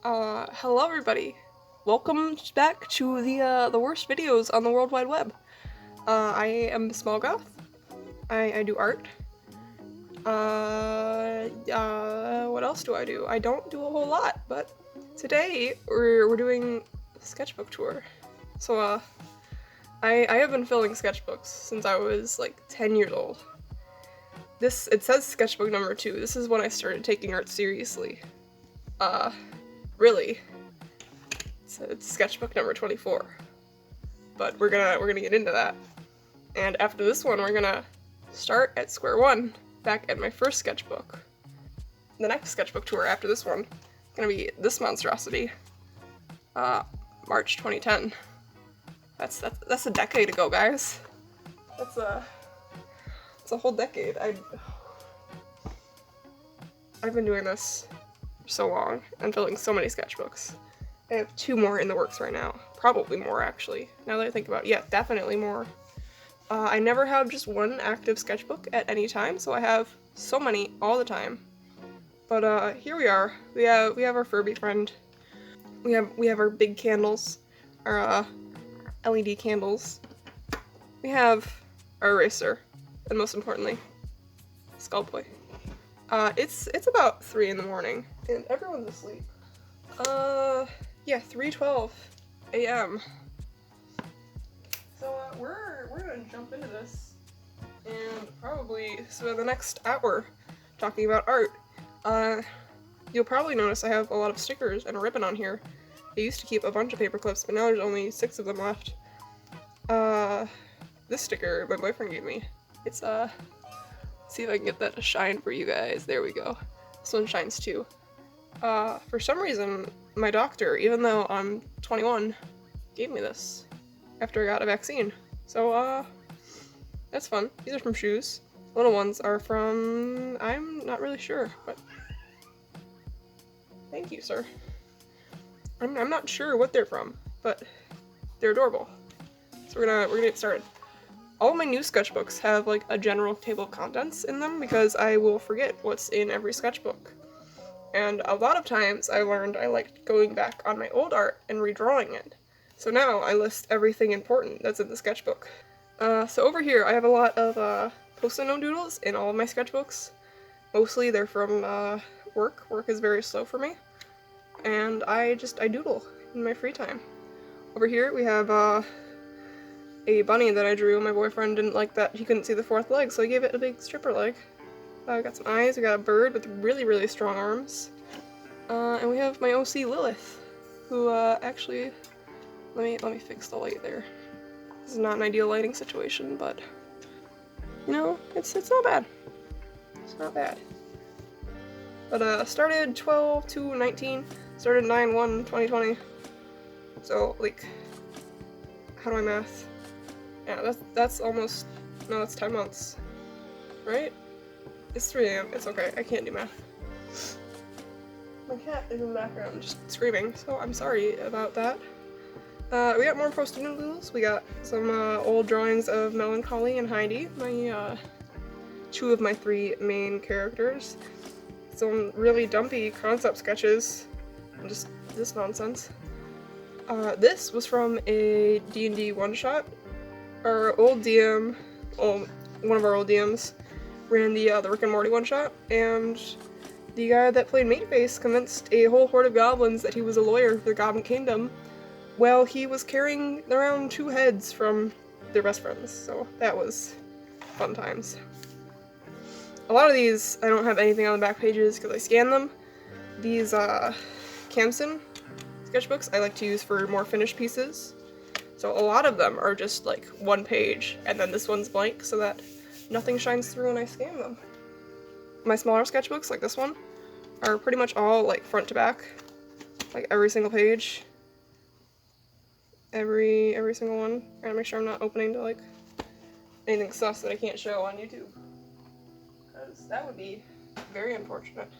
Hello everybody. Welcome back to the worst videos on the World Wide Web. I am Smol Goth. I do art. What else do I do? I don't do a whole lot, but today we're doing a sketchbook tour. So, I have been filling sketchbooks since I was like 10 years old. It says sketchbook number 2. This is when I started taking art seriously. Really. It's sketchbook number 24. But we're gonna get into that. And after this one, we're gonna start at square one, back at my first sketchbook. The next sketchbook tour after this one is gonna be this monstrosity. March 2010. That's a decade ago, guys. That's a whole decade. I've been doing this for so long and filling so many sketchbooks. I have 2 more in the works right now. Probably more, actually. Now that I think about it, yeah, definitely more. I never have just one active sketchbook at any time, so I have so many all the time. But here we are. We have our Furby friend. We have our big candles, our LED candles. We have our eraser, and most importantly, Skullboy. It's about 3 in the morning, and everyone's asleep. Yeah, 3:12 a.m. So, we're gonna jump into this, and probably spend the next hour talking about art. You'll probably notice I have a lot of stickers and a ribbon on here. I used to keep a bunch of paper clips, but now there's only 6 of them left. This sticker my boyfriend gave me. It's, see if I can get that to shine for you guys. There we go. This one shines too. For some reason, my doctor, even though I'm 21, gave me this after I got a vaccine. So, that's fun. These are from shoes. Little ones are from... I'm not really sure, but... Thank you, sir. I'm not sure what they're from, but they're adorable. So we're gonna get started. All my new sketchbooks have, like, a general table of contents in them because I will forget what's in every sketchbook. And a lot of times I learned I liked going back on my old art and redrawing it. So now I list everything important that's in the sketchbook. So over here I have a lot of post-it note doodles in all of my sketchbooks. Mostly they're from work. Work is very slow for me. And I doodle in my free time. Over here we have a bunny that I drew. My boyfriend didn't like that he couldn't see the 4th leg, so I gave it a big stripper leg. We got some eyes, we got a bird with really, really strong arms. And we have my OC Lilith, who, actually, let me fix the light there. This is not an ideal lighting situation, but, you know, it's not bad. It's not bad. But, started 12/2/19, started 9/1/2020. So, like, how do I math? Yeah, that's almost, no, that's 10 months, right? It's 3 a.m. It's okay. I can't do math. My cat is in the background just screaming, so I'm sorry about that. We got more post-it note doodles. We got some old drawings of Melancholy and Heidi, my 2 of my 3 main characters. Some really dumpy concept sketches, and just this nonsense. This was from a D&D one-shot. Our old DM, one of our old DMs, ran the Rick and Morty one-shot, and the guy that played Mateface convinced a whole horde of goblins that he was a lawyer for the Goblin Kingdom while he was carrying around 2 heads from their best friends, so that was fun times. A lot of these, I don't have anything on the back pages because I scan them. These, Camson sketchbooks I like to use for more finished pieces, so a lot of them are just, like, 1 page, and then this one's blank so that nothing shines through when I scan them. My smaller sketchbooks, like this one, are pretty much all, like, front to back. Like, every single page. Every single one. I gotta make sure I'm not opening to, like, anything sus that I can't show on YouTube. Because that would be very unfortunate.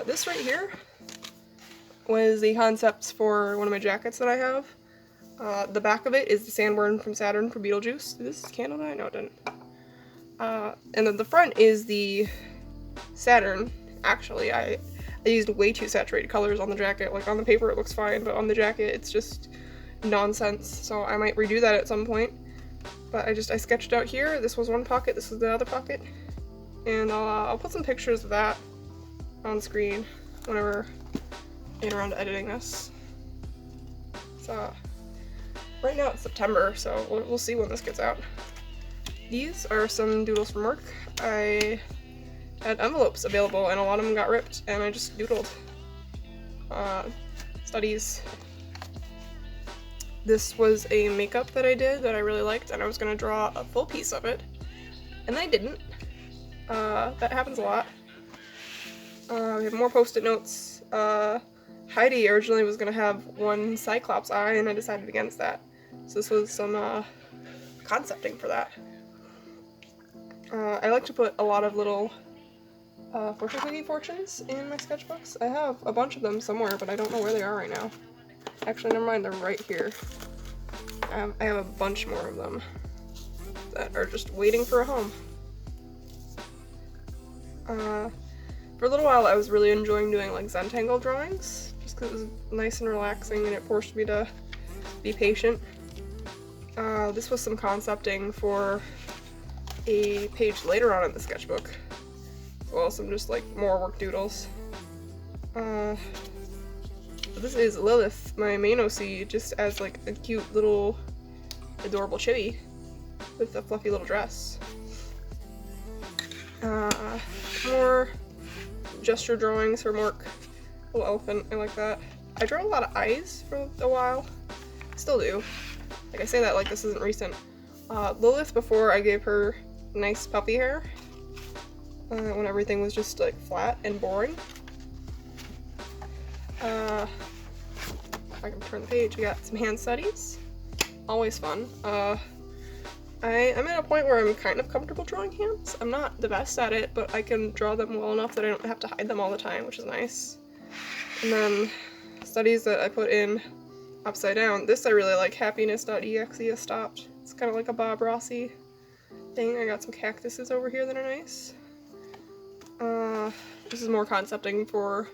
This right here was the concepts for one of my jackets that I have. The back of it is the Sandworm from Saturn for Beetlejuice. Did this candle die? No, it didn't. And then the front is the Saturn. Actually, I I used way too saturated colors on the jacket. Like on the paper it looks fine, but on the jacket it's just nonsense. So I might redo that at some point. But I sketched out here. This was one pocket, this was the other pocket. And I'll put some pictures of that on screen whenever I get around to editing this. So right now it's September, so we'll see when this gets out. These are some doodles from work. I had envelopes available and a lot of them got ripped and I just doodled. Studies. This was a makeup that I did that I really liked and I was gonna draw a full piece of it. And I didn't. That happens a lot. We have more post-it notes. Heidi originally was gonna have one Cyclops eye and I decided against that. So this was some concepting for that. I like to put a lot of little fortune cookie fortunes in my sketchbooks. I have a bunch of them somewhere, but I don't know where they are right now. Actually, never mind, they're right here. I have a bunch more of them that are just waiting for a home. For a little while, I was really enjoying doing like Zentangle drawings, just because it was nice and relaxing and it forced me to be patient. This was some concepting for a page later on in the sketchbook, as well as some just like more work doodles. This is Lilith, my main OC, just as like a cute little adorable chibi with a fluffy little dress. More gesture drawings from work. Little elephant, I like that. I drew a lot of eyes for a while. Still do. Like I say that like this isn't recent. Lilith, before I gave her nice puppy hair, when everything was just like flat and boring. If I can turn the page, we got some hand studies. Always fun. I'm at a point where I'm kind of comfortable drawing hands. I'm not the best at it, but I can draw them well enough that I don't have to hide them all the time, which is nice. And then studies that I put in upside down. This I really like, happiness.exe is stopped. It's kind of like a Bob Rossi thing. I got some cactuses over here that are nice. This is more concepting for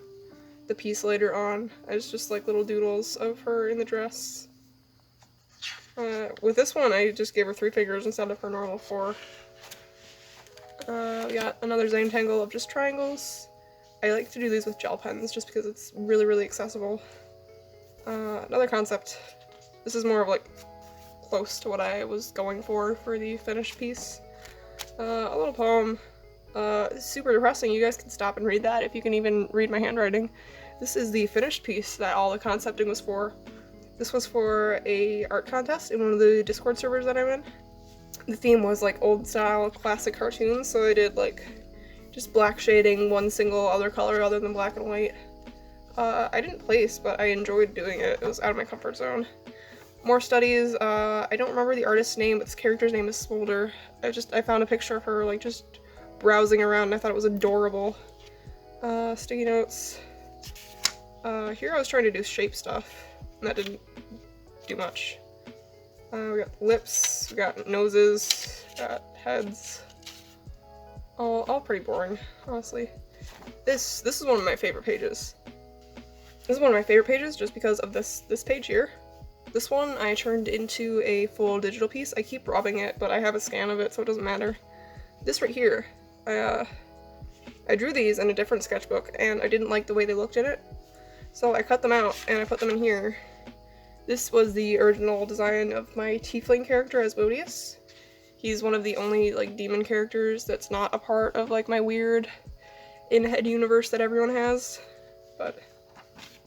the piece later on. It's just like little doodles of her in the dress. With this one, I just gave her 3 fingers instead of her normal 4. We got another Zentangle of just triangles. I like to do these with gel pens just because it's really, really accessible. Another concept. This is more of like close to what I was going for the finished piece. A little poem. Super depressing. You guys can stop and read that if you can even read my handwriting. This is the finished piece that all the concepting was for. This was for a art contest in one of the Discord servers that I'm in. The theme was like old style classic cartoons, so I did like just black shading, one single other color other than black and white. I didn't place, but I enjoyed doing it. It was out of my comfort zone. More studies. I don't remember the artist's name, but this character's name is Smolder. I found a picture of her like just browsing around and I thought it was adorable. Sticky notes. Here I was trying to do shape stuff, and that didn't do much. We got lips, we got noses, got heads. All pretty boring, honestly. This is one of my favorite pages. This is one of my favorite pages just because of this page here. This one I turned into a full digital piece. I keep robbing it, but I have a scan of it, so it doesn't matter. This right here, I drew these in a different sketchbook, and I didn't like the way they looked in it. So I cut them out, and I put them in here. This was the original design of my tiefling character, Asmodeus. He's one of the only, like, demon characters that's not a part of, like, my weird in-head universe that everyone has. But,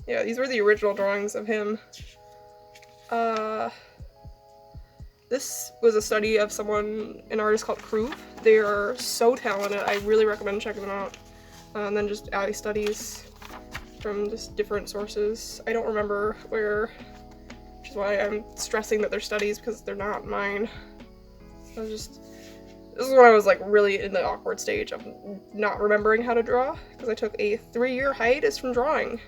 yeah, these were the original drawings of him. This was a study of an artist called Kruve. They are so talented. I really recommend checking them out. And then just eye studies from just different sources. I don't remember where, which is why I'm stressing that they're studies because they're not mine. This is when I was like really in the awkward stage of not remembering how to draw, because I took a 3-year hiatus from drawing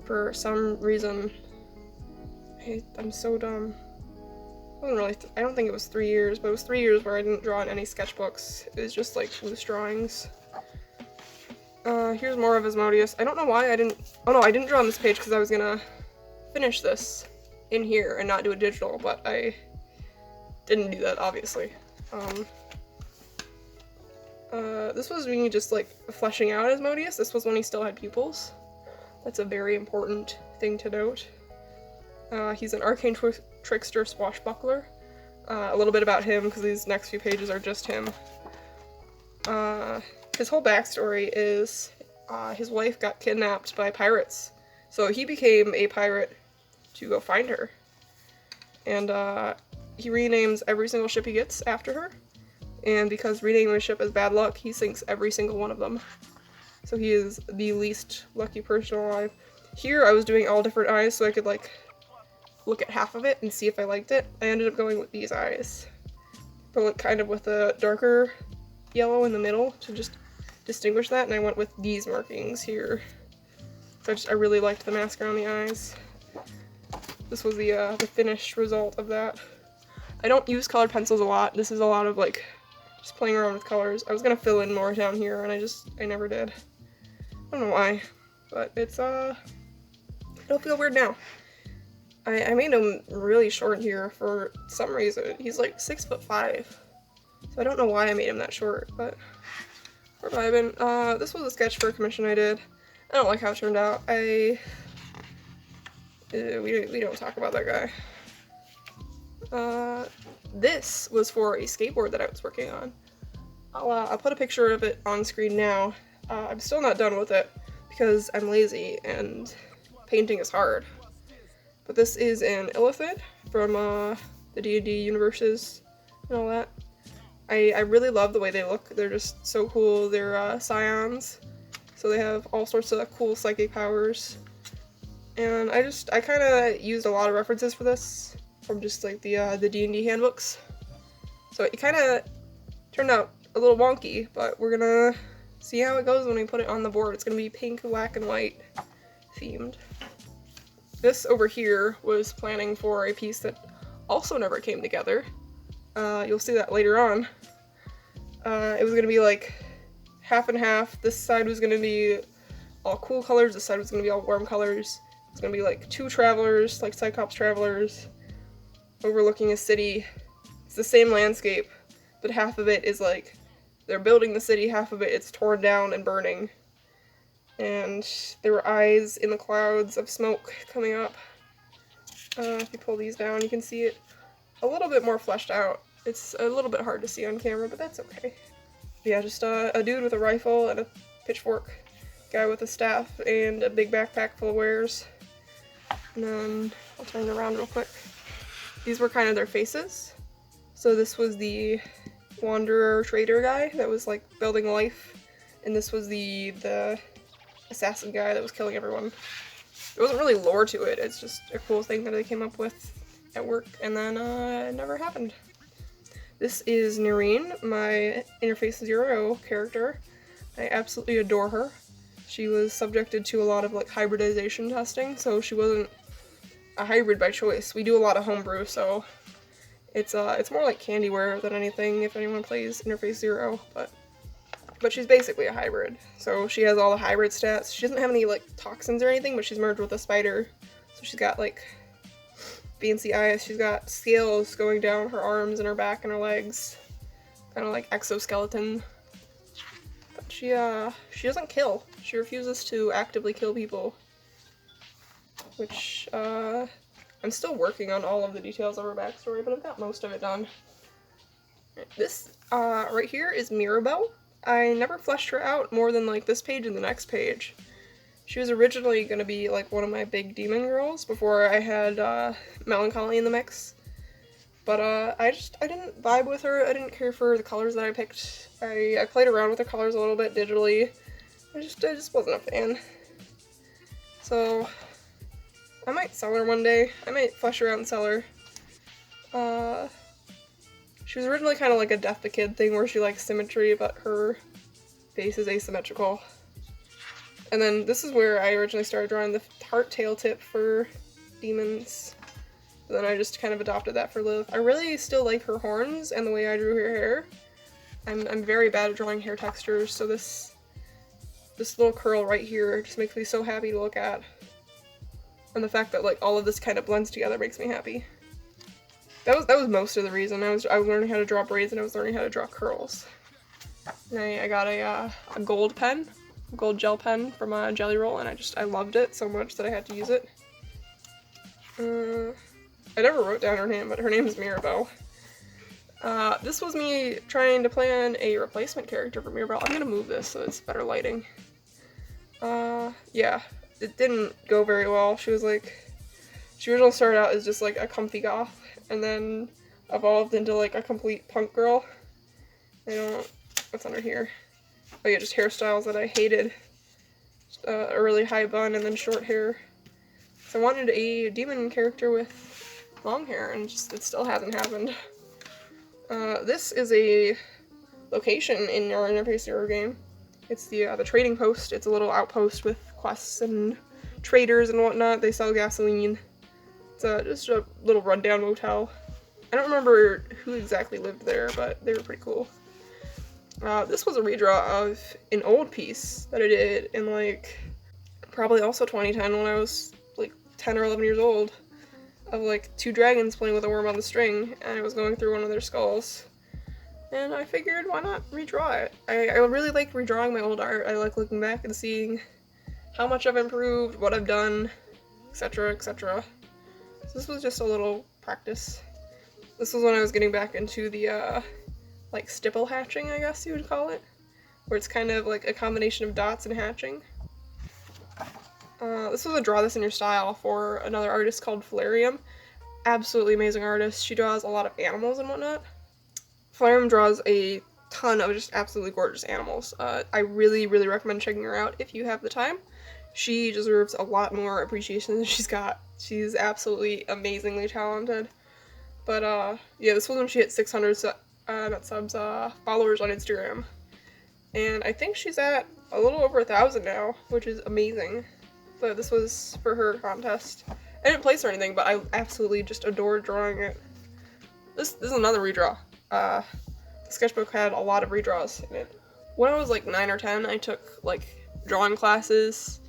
for some reason. I'm so dumb. I don't think it was 3 years, but it was 3 years where I didn't draw in any sketchbooks. It was just like loose drawings. Here's more of Asmodeus. I don't know why I didn't, oh no, I didn't draw on this page because I was gonna finish this in here and not do it digital, but I didn't do that, obviously. This was me just like fleshing out Asmodeus. This was when he still had pupils. That's a very important thing to note. He's an arcane trickster swashbuckler. A little bit about him, because these next few pages are just him. His whole backstory is his wife got kidnapped by pirates, so he became a pirate to go find her. And he renames every single ship he gets after her, and because renaming a ship is bad luck, he sinks every single one of them. So he is the least lucky person alive. Here I was doing all different eyes so I could like look at half of it and see if I liked it. I ended up going with these eyes, but like kind of with a darker yellow in the middle to just distinguish that, and I went with these markings here. So I really liked the mascara on the eyes. This was the finished result of that. I don't use colored pencils a lot. This is a lot of like just playing around with colors. I was gonna fill in more down here and I never did. I don't know why, but it's it'll feel weird now. I made him really short here for some reason. He's like 6'5", so I don't know why I made him that short, but we're vibing. This was a sketch for a commission I did. I don't like how it turned out. We don't talk about that guy. This was for a skateboard that I was working on. I'll put a picture of it on screen now. I'm still not done with it because I'm lazy and painting is hard. But this is an illithid from the D&D universes and all that. I really love the way they look. They're just so cool. They're scions, so they have all sorts of cool psychic powers. And I kind of used a lot of references for this from just like the D&D handbooks. So it kind of turned out a little wonky, but we're gonna see how it goes when we put it on the board. It's gonna be pink, black, and white themed. This over here was planning for a piece that also never came together. You'll see that later on. It was gonna be like half and half. This side was gonna be all cool colors, this side was gonna be all warm colors. It's gonna be like two travelers, like Cyclops travelers, overlooking a city. It's the same landscape, but half of it is like they're building the city, half of it it's torn down and burning. And there were eyes in the clouds of smoke coming up. If you pull these down, you can see it a little bit more fleshed out. It's a little bit hard to see on camera, but that's okay. Yeah, just a dude with a rifle and a pitchfork, guy with a staff, and a big backpack full of wares. And then I'll turn it around real quick. These were kind of their faces. So this was the wanderer trader guy that was like building life, and this was the assassin guy that was killing everyone. There wasn't really lore to it, it's just a cool thing that they came up with at work, and then it never happened. This is Noreen, my Interface 0 character. I absolutely adore her. She was subjected to a lot of like hybridization testing, so she wasn't a hybrid by choice. We do a lot of homebrew, so it's more like Candyware than anything if anyone plays Interface 0, but she's basically a hybrid. So she has all the hybrid stats. She doesn't have any like toxins or anything, but she's merged with a spider. So she's got like fancy eyes. She's got scales going down her arms and her back and her legs. Kind of like exoskeleton. But she doesn't kill. She refuses to actively kill people. Which, I'm still working on all of the details of her backstory, but I've got most of it done. This, right here is Mirabelle. I never fleshed her out more than like this page and the next page. She was originally going to be like one of my big demon girls before I had Melancholy in the mix. But I didn't vibe with her. I didn't care for the colors that I picked. I played around with the colors a little bit digitally. I just wasn't a fan. So I might sell her one day. I might flesh her out and sell her. She was originally kind of like a Death the Kid thing where she likes symmetry, but her face is asymmetrical. And then this is where I originally started drawing the heart tail tip for demons. But then I just kind of adopted that for Liv. I really still like her horns and the way I drew her hair. I'm very bad at drawing hair textures, so this this little curl right here just makes me so happy to look at. And the fact that like all of this kind of blends together makes me happy. That was most of the reason. I was learning how to draw braids and I was learning how to draw curls. And I got a gold pen, a gold gel pen from Jelly Roll, and I loved it so much that I had to use it. I never wrote down her name, but her name is Mirabelle. This was me trying to plan a replacement character for Mirabelle. I'm gonna move this so it's better lighting. Yeah, it didn't go very well. She originally started out as just like a comfy goth, and then evolved into like a complete punk girl. What's under here? Oh yeah, just hairstyles that I hated. Just, a really high bun and then short hair. So I wanted a demon character with long hair, and it still hasn't happened. This is a location in our Interface Zero game. It's the trading post. It's a little outpost with quests and traders and whatnot. They sell gasoline. It's just a little rundown motel. I don't remember who exactly lived there, but they were pretty cool. This was a redraw of an old piece that I did in like probably also 2010 when I was like 10 or 11 years old, of like two dragons playing with a worm on the string, and I was going through one of their skulls. And I figured, why not redraw it? I really like redrawing my old art. I like looking back and seeing how much I've improved, what I've done, etc., etc. So this was just a little practice. This was when I was getting back into the, like, stipple hatching, I guess you would call it. Where it's kind of like a combination of dots and hatching. This was a draw this in your style for another artist called Flarium. Absolutely amazing artist. She draws a lot of animals and whatnot. Flarium draws a ton of just absolutely gorgeous animals. I really, really recommend checking her out if you have the time. She deserves a lot more appreciation than she's got. She's absolutely amazingly talented. But, yeah, this was when she hit 600 followers on Instagram. And I think she's at a little over 1,000 now, which is amazing. But this was for her contest. I didn't place or anything, but I absolutely just adored drawing it. This is another redraw. The sketchbook had a lot of redraws in it. When I was like 9 or 10, I took like drawing classes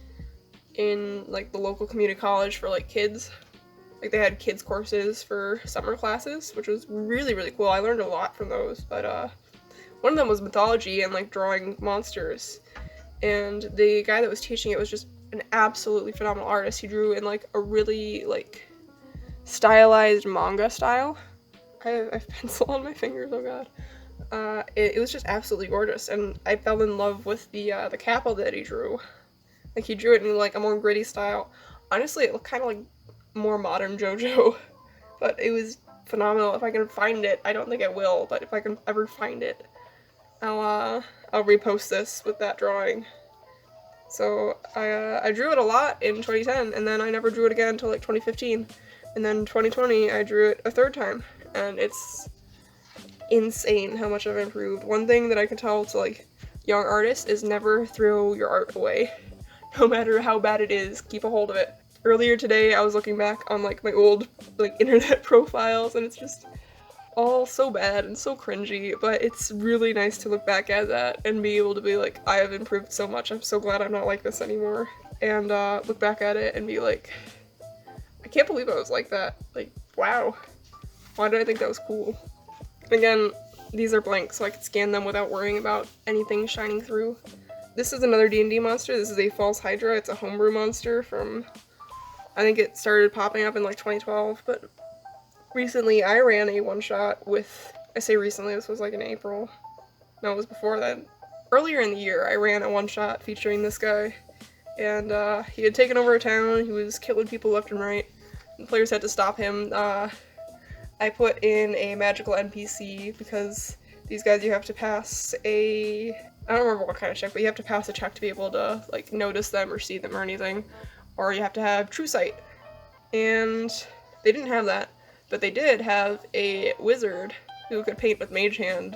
in like the local community college for like kids. Like they had kids courses for summer classes, which was really, really cool. I learned a lot from those, but one of them was mythology and like drawing monsters. And the guy that was teaching it was just an absolutely phenomenal artist. He drew in like a really like stylized manga style. I have pencil on my fingers, oh god. It was just absolutely gorgeous, and I fell in love with the capo that he drew. Like he drew it in like a more gritty style. Honestly, it looked kind of like more modern JoJo, but it was phenomenal. If I can find it, I don't think I will, but if I can ever find it, I'll repost this with that drawing. So I drew it a lot in 2010, and then I never drew it again until like 2015, and then 2020 I drew it a third time, and it's insane how much I've improved. One thing that I can tell to like young artists is never throw your art away. No matter how bad it is, keep a hold of it. Earlier today I was looking back on like my old like internet profiles, and it's just all so bad and so cringy, but it's really nice to look back at that and be able to be like, I have improved so much, I'm so glad I'm not like this anymore, and look back at it and be like, I can't believe I was like that, like, wow, why did I think that was cool? And again, these are blank, so I can scan them without worrying about anything shining through. This is another D&D monster. This is a false hydra. It's a homebrew monster from, I think it started popping up in like 2012, but recently I ran a one-shot with, I say recently, this was like in April. No, it was before then. Earlier in the year, I ran a one-shot featuring this guy, and he had taken over a town. He was killing people left and right, and players had to stop him. I put in a magical NPC because these guys, you have to pass a, I don't remember what kind of check, but you have to pass a check to be able to like notice them or see them or anything, or you have to have true sight. And they didn't have that. But they did have a wizard who could paint with mage hand,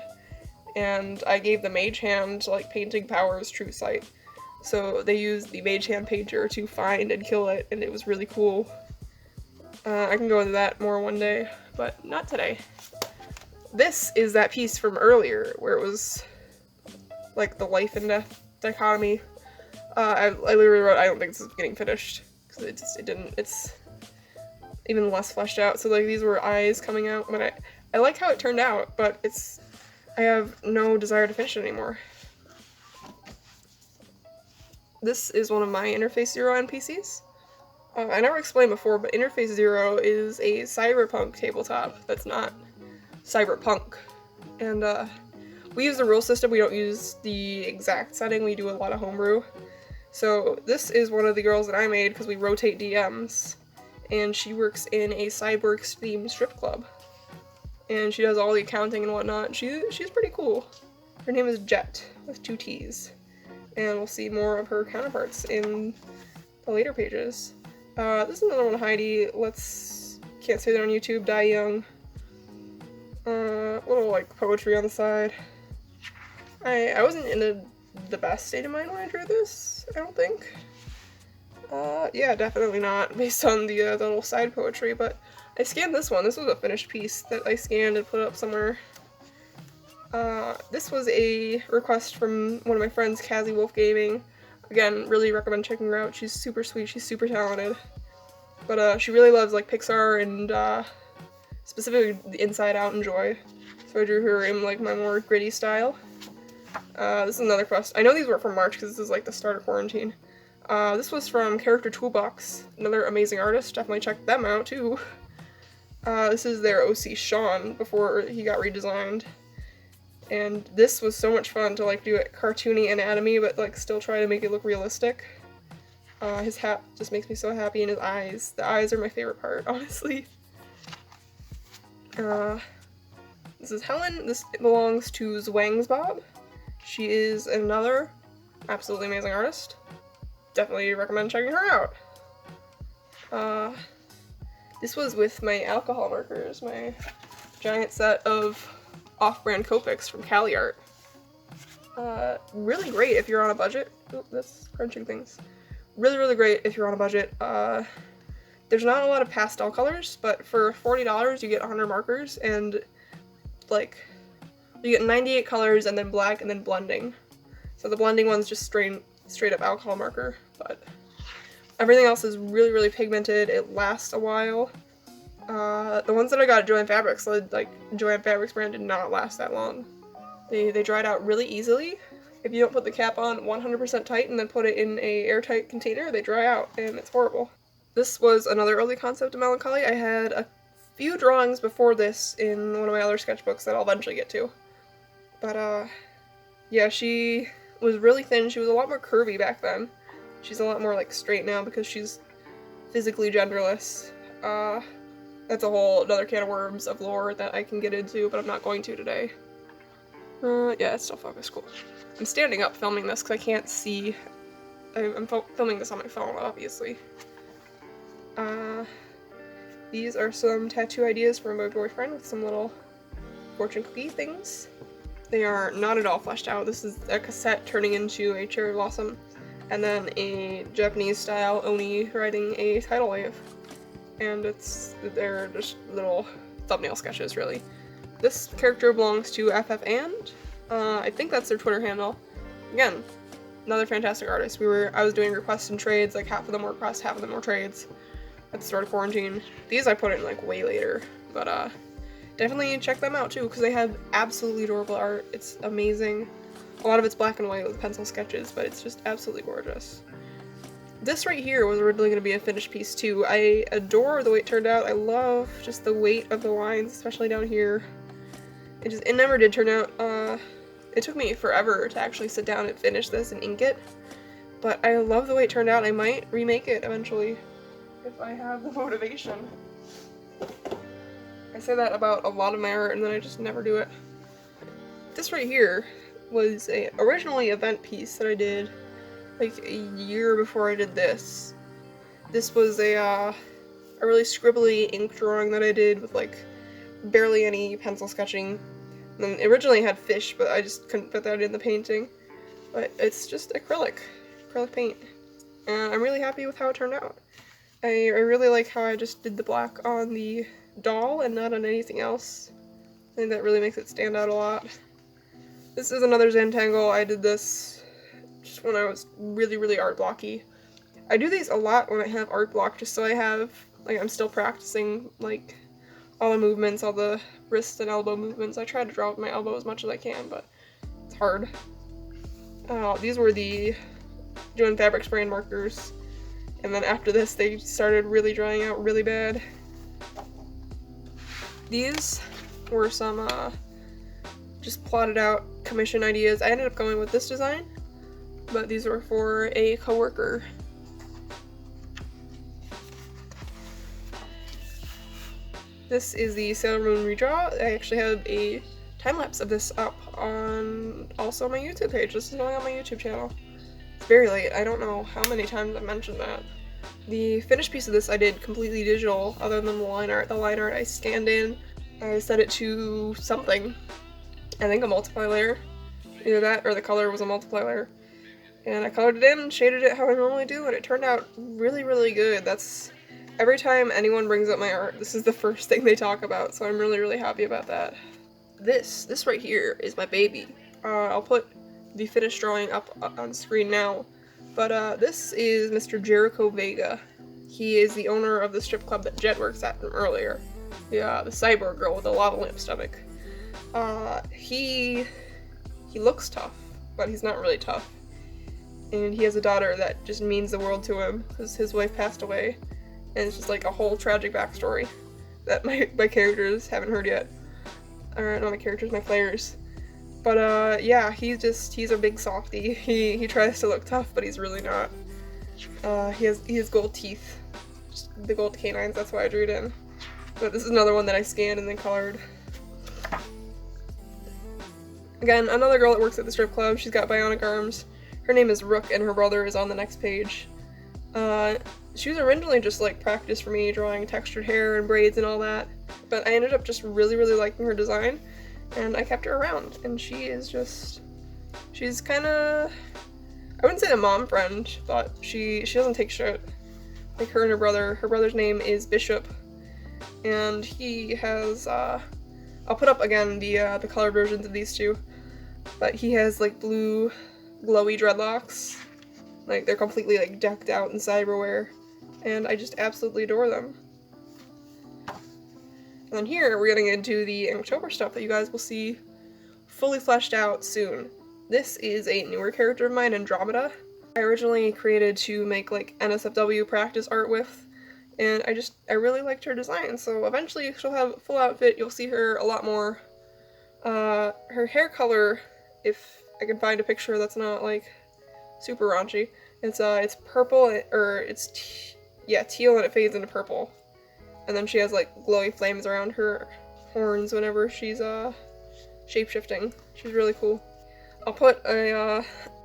and I gave the mage hand like painting powers true sight. So they used the mage hand painter to find and kill it, and it was really cool. I can go into that more one day, but not today. This is that piece from earlier where it was like the life and death dichotomy. I literally wrote, I don't think this is getting finished, because it didn't, it's even less fleshed out. So like these were eyes coming out, but I like how it turned out, but I have no desire to finish it anymore. This is one of my Interface Zero NPCs. I never explained before, but Interface Zero is a cyberpunk tabletop that's not cyberpunk. And we use the rule system, we don't use the exact setting, we do a lot of homebrew. So this is one of the girls that I made because we rotate DMs, and she works in a cyborgs themed strip club. And she does all the accounting and whatnot. She's pretty cool. Her name is Jet, with 2 T's. And we'll see more of her counterparts in the later pages. This is another one, Heidi. Can't say that on YouTube, Die Young. Little, like, poetry on the side. I wasn't in the best state of mind when I drew this, I don't think. Yeah, definitely not, based on the little side poetry, but I scanned this one. This was a finished piece that I scanned and put up somewhere. This was a request from one of my friends, Cassie Wolf Gaming. Again, really recommend checking her out. She's super sweet, she's super talented. But she really loves like Pixar and specifically the Inside Out and Joy. So I drew her in like my more gritty style. This is another quest. I know these were from March because this is like the start of quarantine. This was from Character Toolbox, another amazing artist. Definitely check them out too. This is their OC Sean before he got redesigned. And this was so much fun to like do it cartoony anatomy, but like still try to make it look realistic. His hat just makes me so happy, and his eyes. The eyes are my favorite part, honestly. This is Helen. This belongs to Zwang's Bob. She is another absolutely amazing artist. Definitely recommend checking her out. This was with my alcohol markers, my giant set of off-brand Copics from Cali Art. Really great if you're on a budget. Oh, that's crunching things. Really, really great if you're on a budget. There's not a lot of pastel colors, but for $40 you get 100 markers, and like you get 98 colors and then black and then blending. So the blending one's just straight up alcohol marker, but everything else is really, really pigmented. It lasts a while. The ones that I got at Joann Fabrics, like Joann Fabrics brand, did not last that long. They dried out really easily. If you don't put the cap on 100% tight and then put it in a airtight container, they dry out, and it's horrible. This was another early concept of Melancholy. I had a few drawings before this in one of my other sketchbooks that I'll eventually get to. But, yeah, she was really thin. She was a lot more curvy back then. She's a lot more, like, straight now because she's physically genderless. That's a whole another can of worms of lore that I can get into, but I'm not going to today. Yeah, it's still focused. Cool. I'm standing up filming this because I can't see. I'm filming this on my phone, obviously. These are some tattoo ideas from my boyfriend with some little fortune cookie things. They are not at all fleshed out. This is a cassette turning into a cherry blossom, and then a Japanese-style Oni riding a tidal wave. And they're just little thumbnail sketches, really. This character belongs to FF and I think that's their Twitter handle. Again, another fantastic artist. I was doing requests and trades, like half of them were requests, half of them were trades at the start of quarantine. These I put in like way later, but definitely check them out too, because they have absolutely adorable art. It's amazing. A lot of it's black and white with pencil sketches, but it's just absolutely gorgeous. This right here was originally going to be a finished piece too. I adore the way it turned out. I love just the weight of the lines, especially down here. It never did turn out. It took me forever to actually sit down and finish this and ink it, but I love the way it turned out. I might remake it eventually if I have the motivation. I say that about a lot of my art and then I just never do it. This right here was a originally event piece that I did like a year before I did this. This was a really scribbly ink drawing that I did with like barely any pencil sketching. And originally had fish, but I just couldn't fit that in the painting. But it's just acrylic paint. And I'm really happy with how it turned out. I really like how I just did the black on the doll and not on anything else. I think that really makes it stand out a lot. This is another Zentangle. I did this just when I was really art blocky. I do these a lot when I have art block, just so I have, like, I'm still practicing, like, all the movements, all the wrist and elbow movements. I try to draw with my elbow as much as I can, but it's hard. These were the doing fabric spray and markers, and then after this they started really drying out really bad. These were some just plotted out commission ideas. I ended up going with this design, but these were for a coworker. This is the Sailor Moon redraw. I actually have a time-lapse of this up on also my YouTube page. This is going on my YouTube channel. It's very late. I don't know how many times I've mentioned that. The finished piece of this I did completely digital, other than the line art. The line art I scanned in. I set it to something. I think a multiply layer. Either that or the color was a multiply layer. And I colored it in and shaded it how I normally do, and it turned out really good. That's every time anyone brings up my art, this is the first thing they talk about, so I'm really happy about that. This right here is my baby. I'll put the finished drawing up on screen now, but this is Mr. Jericho Vega. He is the owner of the strip club that Jet works at from earlier. The cyborg girl with the lava lamp stomach. He looks tough, but he's not really tough. And he has a daughter that just means the world to him, because his wife passed away. And it's just like a whole tragic backstory that my characters haven't heard yet. Or not my characters, my players. But yeah, he's a big softie. He tries to look tough, but he's really not. He has gold teeth. Just the gold canines, that's why I drew it in. But this is another one that I scanned and then colored. Again, another girl that works at the strip club. She's got bionic arms. Her name is Rook, and her brother is on the next page. She was originally just like practice for me, drawing textured hair and braids and all that, but I ended up just really liking her design, and I kept her around, and she's kinda, I wouldn't say a mom friend, but she doesn't take shit. Like her and her brother's name is Bishop, and he has, I'll put up again the colored versions of these two, but he has like blue glowy dreadlocks. Like, they're completely, like, decked out in cyberware, and I just absolutely adore them. And then here, we're getting into the Inktober stuff that you guys will see fully fleshed out soon. This is a newer character of mine, Andromeda. I originally created to make, like, NSFW practice art with, and I really liked her design, so eventually she'll have a full outfit. You'll see her a lot more. Her hair color, if I can find a picture that's not, like, super raunchy. It's purple, or it's teal, and it fades into purple. And then she has like glowy flames around her horns whenever she's shape-shifting. She's really cool. I'll put a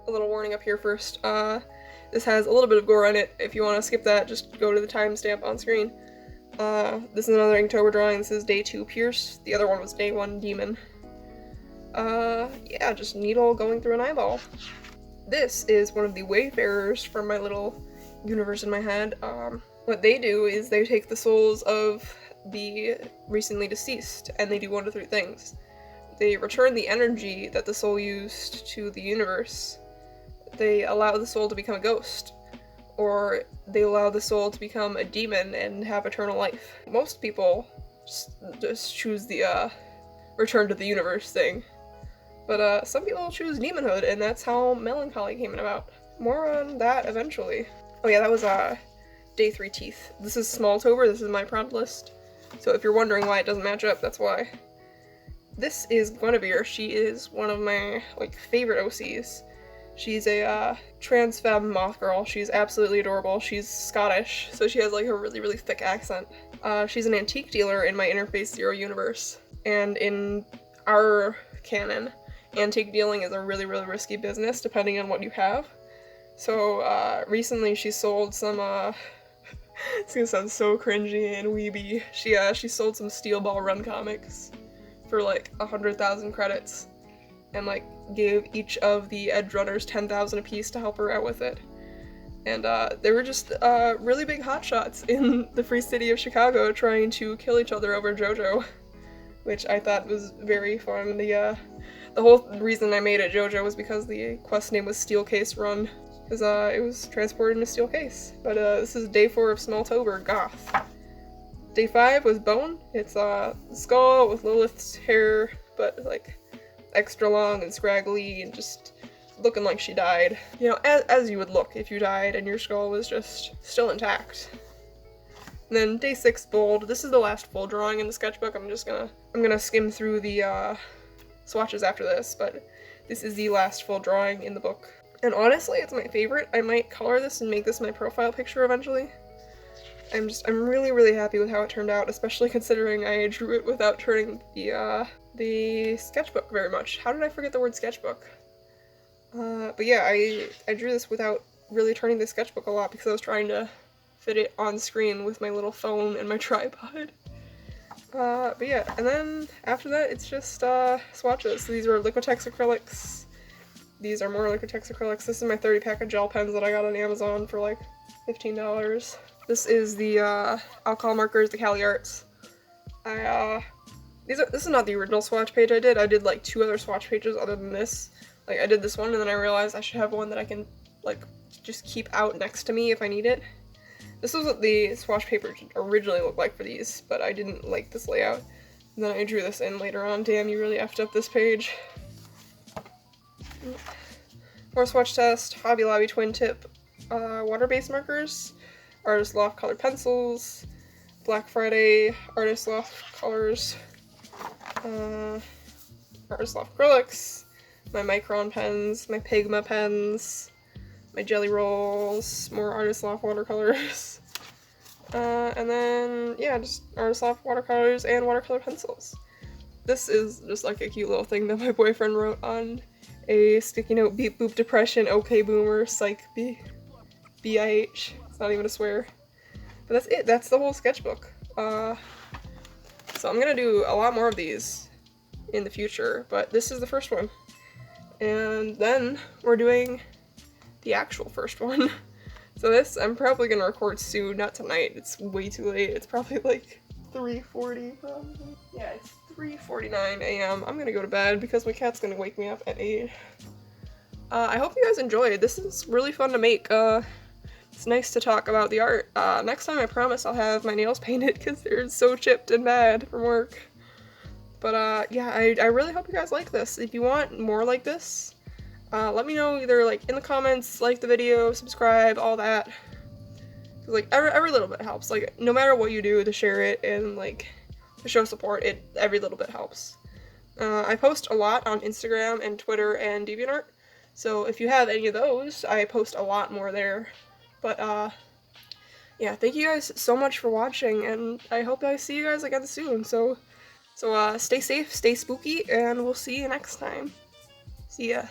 little warning up here first. This has a little bit of gore in it. If you want to skip that, just go to the timestamp on screen. This is another Inktober drawing. This is day 2 Pierce. The other one was day 1 Demon. Yeah, just needle going through an eyeball. This is one of the Wayfarers from my little universe in my head. What they do is they take the souls of the recently deceased, and they do 1 to 3 things. They return the energy that the soul used to the universe. They allow the soul to become a ghost, or they allow the soul to become a demon and have eternal life. Most people just choose the return to the universe thing. But some people choose demonhood, and that's how Melancholy came about. More on that eventually. Oh yeah, that was day 3 Teeth. This is Smoltober, this is my prompt list. So if you're wondering why it doesn't match up, that's why. This is Guinevere. She is one of my like favorite OCs. She's a trans femme moth girl. She's absolutely adorable. She's Scottish, so she has like a really thick accent. She's an antique dealer in my Interface Zero universe, and in our canon, antique dealing is a really risky business depending on what you have. So recently she sold some it's gonna sound so cringy and weeby. She sold some Steel Ball Run comics for like 100,000 credits, and like gave each of the Edge Runners 10,000 apiece to help her out with it. And they were just really big hotshots in the Free City of Chicago trying to kill each other over JoJo, which I thought was very fun. The whole reason I made it JoJo was because the quest name was Steel Case Run, because it was transported in a steel case. But this is day 4 of Smoltober, Goth. Day 5 was Bone. It's a skull with Lilith's hair, but like extra long and scraggly and just looking like she died. You know, as you would look if you died and your skull was just still intact. And then day 6, Bold. This is the last full drawing in the sketchbook. I'm gonna skim through the swatches after this, but this is the last full drawing in the book. And honestly, it's my favorite. I might color this and make this my profile picture eventually. I'm really, really happy with how it turned out, especially considering I drew it without turning the sketchbook very much. How did I forget the word sketchbook? But yeah, I drew this without really turning the sketchbook a lot because I was trying to fit it on screen with my little phone and my tripod. But yeah, and then after that, it's just swatches. So these are Liquitex acrylics. These are more Liquitex acrylics. This is my 30-pack of gel pens that I got on Amazon for like $15. This is the alcohol markers, the Cali Arts. This is not the original swatch page I did. I did like 2 other swatch pages other than this. Like I did this one and then I realized I should have one that I can like just keep out next to me if I need it. This was what the swatch paper originally looked like for these, but I didn't like this layout. And then I drew this in later on. Damn, you really effed up this page. More swatch test, Hobby Lobby twin tip, water-based markers, Artist Loft colored pencils, Black Friday Artist Loft colors, Artist Loft acrylics, my Micron pens, my Pigma pens, my Jelly Rolls, more Artist Loft watercolors, and then, yeah, just Artist Loft watercolors and watercolor pencils. This is just like a cute little thing that my boyfriend wrote on a sticky note: beep boop depression, okay boomer, psych, BIH. It's not even a swear. But that's it, that's the whole sketchbook. So I'm gonna do a lot more of these in the future, but this is the first one. And then we're doing the actual first one. So this I'm probably gonna record soon, not tonight, it's way too late. It's probably like 3:40 probably. Yeah, it's 3:49 a.m. I'm gonna go to bed because my cat's gonna wake me up at 8. I hope you guys enjoyed. This is really fun to make. It's nice to talk about the art. Next time I promise I'll have my nails painted because they're so chipped and bad from work. But yeah, I really hope you guys like this. If you want more like this, let me know either like in the comments, like the video, subscribe, all that. Like every little bit helps. Like no matter what you do to share it and like to show support, every little bit helps. I post a lot on Instagram and Twitter and DeviantArt, so if you have any of those, I post a lot more there. But yeah, thank you guys so much for watching, and I hope I see you guys again soon. So stay safe, stay spooky, and we'll see you next time. See ya.